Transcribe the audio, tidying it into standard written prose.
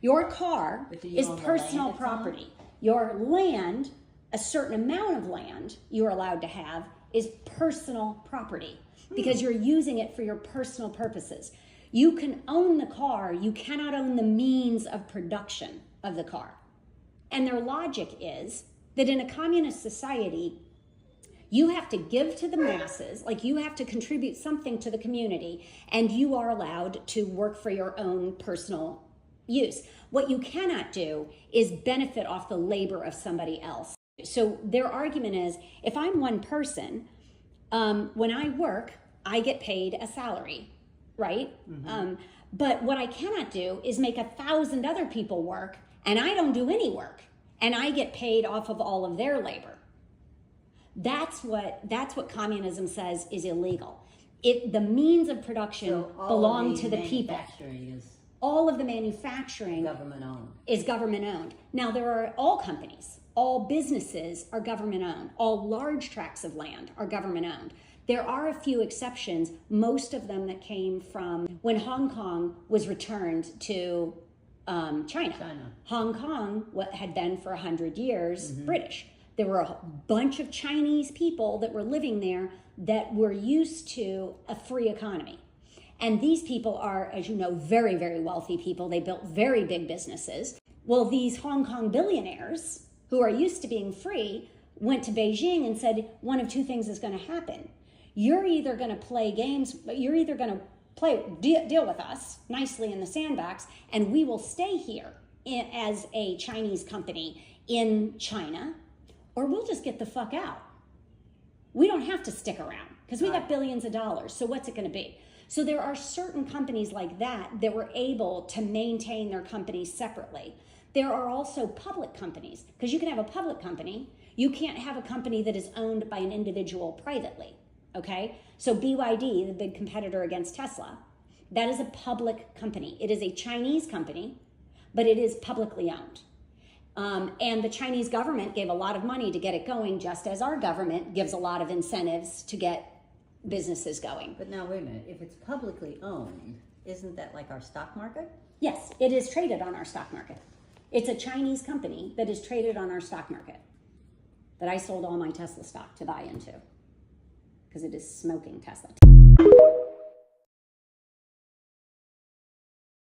Your car But do you is own the personal land it's on? property. Your land, a certain amount of land you're allowed to have, is personal property because you're using it for your personal purposes. You can own the car, you cannot own the means of production of the car. And their logic is that in a communist society, you have to give to the masses, like you have to contribute something to the community, and you are allowed to work for your own personal use. What you cannot do is benefit off the labor of somebody else. So their argument is, if I'm one person, when I work, I get paid a salary, right? But what I cannot do is make 1,000 other people work, and I don't do any work, and I get paid off of all of their labor. That's what communism says is illegal. The means of production belong to the people. All of the manufacturing Government owned. is government owned. Now there are all companies, all businesses are government owned. All large tracts of land are government owned. There are a few exceptions, most of them that came from when Hong Kong was returned to China. Hong Kong had been for 100 years British. There were a bunch of Chinese people that were living there that were used to a free economy. And these people are, as you know, very, very wealthy people. They built very big businesses. Well, these Hong Kong billionaires who are used to being free went to Beijing and said, one of two things is going to happen. You're either going to play games, but you're either going to deal with us nicely in the sandbox, and we will stay here as a Chinese company in China, or we'll just get the fuck out. We don't have to stick around because we got billions of dollars. So what's it going to be? So there are certain companies like that were able to maintain their companies separately. There are also public companies, because you can have a public company. You can't have a company that is owned by an individual privately, okay? So BYD, the big competitor against Tesla, that is a public company. It is a Chinese company, but it is publicly owned. And the Chinese government gave a lot of money to get it going, just as our government gives a lot of incentives to get businesses going. But now, wait a minute. If it's publicly owned, isn't that like our stock market? Yes, it is traded on our stock market. It's a Chinese company that is traded on our stock market that I sold all my Tesla stock to buy into because it is smoking Tesla.